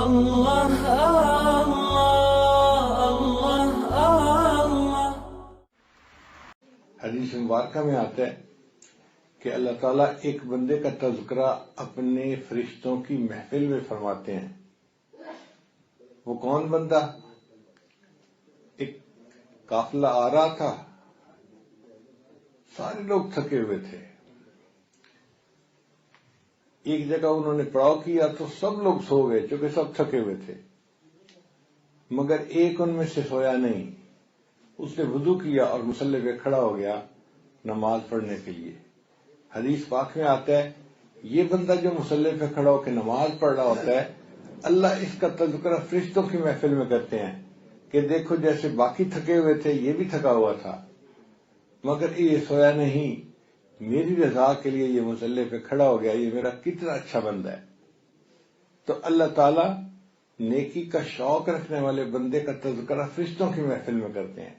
اللہ اللہ اللہ۔ حدیث مبارکہ میں آتا ہے کہ اللہ تعالیٰ ایک بندے کا تذکرہ اپنے فرشتوں کی محفل میں فرماتے ہیں۔ وہ کون بندہ؟ ایک قافلہ آ رہا تھا، سارے لوگ تھکے ہوئے تھے، ایک جگہ انہوں نے پڑاؤ کیا تو سب لوگ سو گئے چونکہ سب تھکے ہوئے تھے، مگر ایک ان میں سے سویا نہیں۔ اس نے وضو کیا اور مصلی پہ کھڑا ہو گیا نماز پڑھنے کے لیے۔ حدیث پاک میں آتا ہے یہ بندہ جو مصلی پہ کھڑا ہو کے نماز پڑھ رہا ہوتا ہے، اللہ اس کا تذکرہ فرشتوں کی محفل میں کرتے ہیں کہ دیکھو جیسے باقی تھکے ہوئے تھے یہ بھی تھکا ہوا تھا، مگر یہ سویا نہیں، میری رضا کے لیے یہ مصلی پہ کھڑا ہو گیا، یہ میرا کتنا اچھا بندہ ہے۔ تو اللہ تعالیٰ نیکی کا شوق رکھنے والے بندے کا تذکرہ فرشتوں کی محفل میں کرتے ہیں۔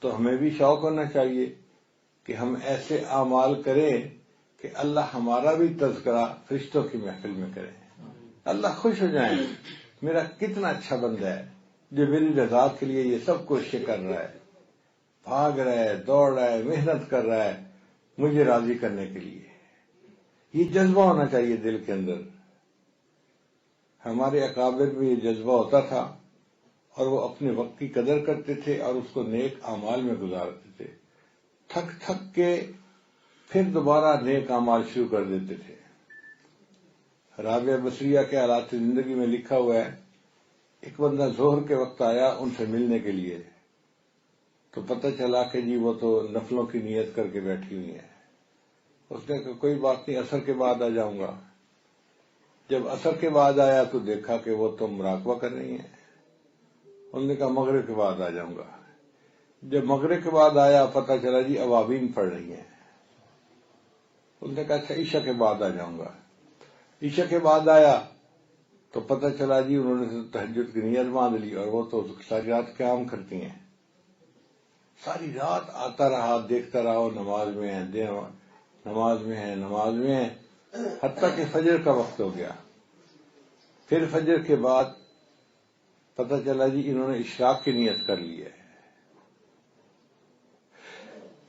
تو ہمیں بھی شوق ہونا چاہیے کہ ہم ایسے اعمال کریں کہ اللہ ہمارا بھی تذکرہ فرشتوں کی محفل میں کرے، اللہ خوش ہو جائیں، میرا کتنا اچھا بندہ ہے جو میری رضا کے لیے یہ سب کوششیں کر رہا ہے، بھاگ رہا ہے، دوڑ رہا ہے، محنت کر رہا ہے مجھے راضی کرنے کے لیے۔ یہ جذبہ ہونا چاہیے دل کے اندر۔ ہمارے اکابر میں یہ جذبہ ہوتا تھا اور وہ اپنے وقت کی قدر کرتے تھے اور اس کو نیک اعمال میں گزارتے تھے، تھک تھک کے پھر دوبارہ نیک اعمال شروع کر دیتے تھے۔ رابعہ بصریہ کے حالات زندگی میں لکھا ہوا ہے، ایک بندہ ظہر کے وقت آیا ان سے ملنے کے لیے، تو پتہ چلا کہ جی وہ تو نفلوں کی نیت کر کے بیٹھی ہوئی ہیں۔ اس نے کہا کوئی بات نہیں، عصر کے بعد آ جاؤں گا۔ جب عصر کے بعد آیا تو دیکھا کہ وہ تو مراقبہ کر رہی ہیں۔ انہوں نے کہا مغرب کے بعد آ جاؤں گا۔ جب مغرب کے بعد آیا پتہ چلا جی اوابین پڑھ رہی ہیں۔ انہوں نے کہا اچھا عشاء کے بعد آ جاؤں گا۔ عشاء کے بعد آیا تو پتہ چلا جی انہوں نے تہجد کی نیت باندھ لی اور وہ تو ساری رات قیام کرتی ہیں۔ ساری رات آتا رہا، دیکھتا رہا وہ نماز میں ہے، نماز میں ہے، نماز میں ہے، حتیٰ کہ فجر کا وقت ہو گیا۔ پھر فجر کے بعد پتہ چلا جی انہوں نے اشراق کی نیت کر لی ہے۔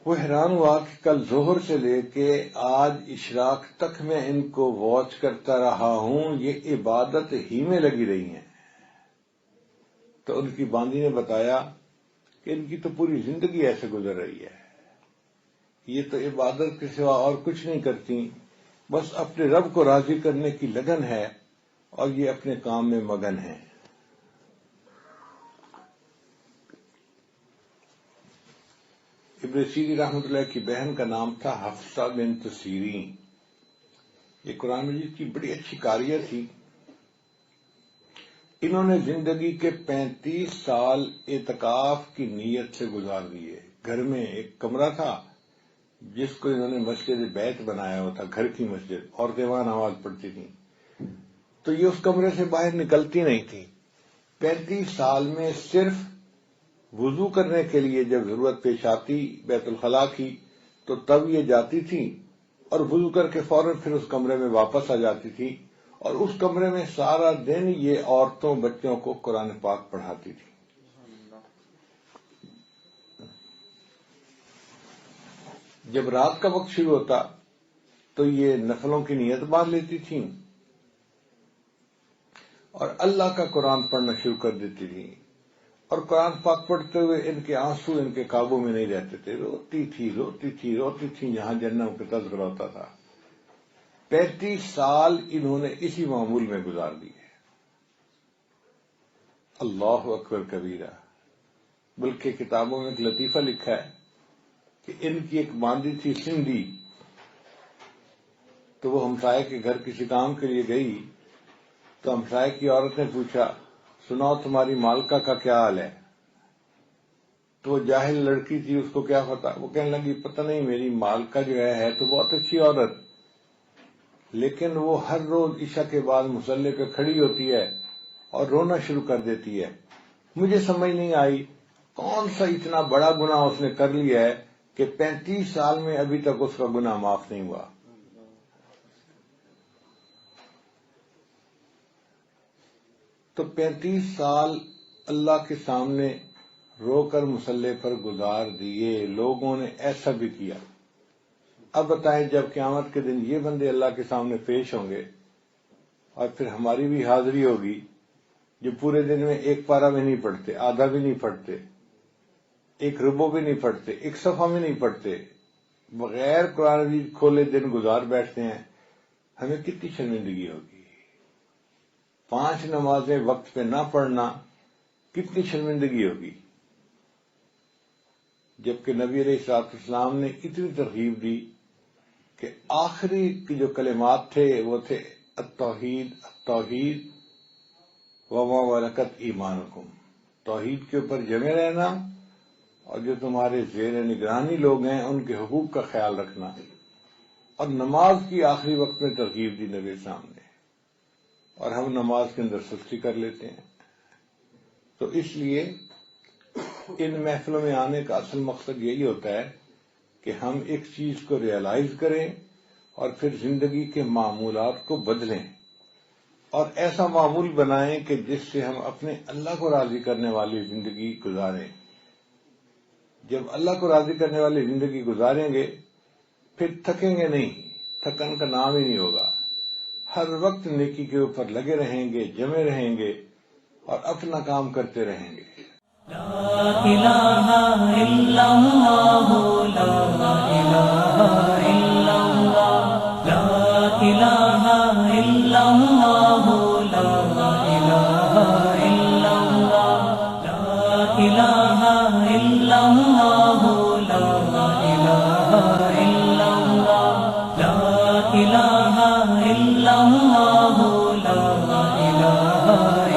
وہ حیران ہوا کہ کل ظہر سے لے کے آج اشراق تک میں ان کو واچ کرتا رہا ہوں، یہ عبادت ہی میں لگی رہی ہیں۔ تو ان کی باندی نے بتایا کہ ان کی تو پوری زندگی ایسے گزر رہی ہے، یہ تو عبادت کے سوا اور کچھ نہیں کرتی، بس اپنے رب کو راضی کرنے کی لگن ہے اور یہ اپنے کام میں مگن ہے۔ ابن سیرین رحمۃ اللہ کی بہن کا نام تھا حفصہ بنت سیرین۔ یہ قرآن مجید کی بڑی اچھی قاریہ تھی۔ انہوں نے زندگی کے 35 سال اعتکاف کی نیت سے گزار دیے۔ گھر میں ایک کمرہ تھا جس کو انہوں نے مسجد بیت بنایا ہوا تھا، گھر کی مسجد، عورتیں وہاں نماز پڑھتی تھیں، تو یہ اس کمرے سے باہر نکلتی نہیں تھی۔ 35 سال میں صرف وضو کرنے کے لیے جب ضرورت پیش آتی بیت الخلاء کی تو تب یہ جاتی تھی اور وضو کر کے فوراً پھر اس کمرے میں واپس آ جاتی تھی، اور اس کمرے میں سارا دن یہ عورتوں بچوں کو قرآن پاک پڑھاتی تھی۔ جب رات کا وقت شروع ہوتا تو یہ نفلوں کی نیت باندھ لیتی تھیں اور اللہ کا قرآن پڑھنا شروع کر دیتی تھی، اور قرآن پاک پڑھتے ہوئے ان کے آنسو ان کے قابو میں نہیں رہتے تھے، روتی تھی جہاں جنم کا تذکرہ ہوتا تھا۔ 35 سال انہوں نے اسی معمول میں گزار دیے۔ اللہ اکبر کبیرہ۔ بلکہ کتابوں میں ایک لطیفہ لکھا ہے کہ ان کی ایک باندی تھی سندھی، تو وہ ہمسائے کے گھر کسی کام کے لیے گئی تو ہمسائے کی عورت نے پوچھا سناؤ تمہاری مالکہ کا کیا حال ہے؟ تو وہ جاہل لڑکی تھی، اس کو کیا پتا، وہ کہنے لگی پتہ نہیں، میری مالکہ جو ہے تو بہت اچھی عورت، لیکن وہ ہر روز عشاء کے بعد مصلی پہ کھڑی ہوتی ہے اور رونا شروع کر دیتی ہے، مجھے سمجھ نہیں آئی کون سا اتنا بڑا گناہ اس نے کر لیا ہے کہ 35 سال میں ابھی تک اس کا گناہ معاف نہیں ہوا۔ تو 35 سال اللہ کے سامنے رو کر مصلی پر گزار دیے، لوگوں نے ایسا بھی کیا۔ اب بتائیں جب قیامت کے دن یہ بندے اللہ کے سامنے پیش ہوں گے اور پھر ہماری بھی حاضری ہوگی، جو پورے دن میں ایک پارہ بھی نہیں پڑھتے، آدھا بھی نہیں پڑھتے، ایک ربع بھی نہیں پڑھتے، ایک صفحہ بھی نہیں پڑھتے، بغیر قرآن مجید کھولے دن گزار بیٹھتے ہیں، ہمیں کتنی شرمندگی ہوگی۔ 5 نمازیں وقت پہ نہ پڑھنا کتنی شرمندگی ہوگی، جبکہ نبی علیہ الصلوۃ والسلام نے اتنی ترغیب دی کہ آخری کی جو کلمات تھے وہ تھے التوحید التوحید وما ملکت ایمانکم، توحید کے اوپر جمے رہنا اور جو تمہارے زیر نگرانی لوگ ہیں ان کے حقوق کا خیال رکھنا، اور نماز کی آخری وقت میں ترغیب دی نبی سامنے، اور ہم نماز کے اندر سستی کر لیتے ہیں۔ تو اس لیے ان محفلوں میں آنے کا اصل مقصد یہی ہوتا ہے کہ ہم ایک چیز کو ریئلائز کریں اور پھر زندگی کے معمولات کو بدلیں اور ایسا معمول بنائیں کہ جس سے ہم اپنے اللہ کو راضی کرنے والی زندگی گزاریں۔ جب اللہ کو راضی کرنے والی زندگی گزاریں گے پھر تھکیں گے نہیں، تھکن کا نام ہی نہیں ہوگا، ہر وقت نیکی کے اوپر لگے رہیں گے، جمے رہیں گے اور اپنا کام کرتے رہیں گے۔ لا الہ الا اللہ، لا الہ الا اللہ، لا الہ الا اللہ، لا الہ الا اللہ، لا الہ الا اللہ، لا الہ الا اللہ، لا الہ الا اللہ، لا الہ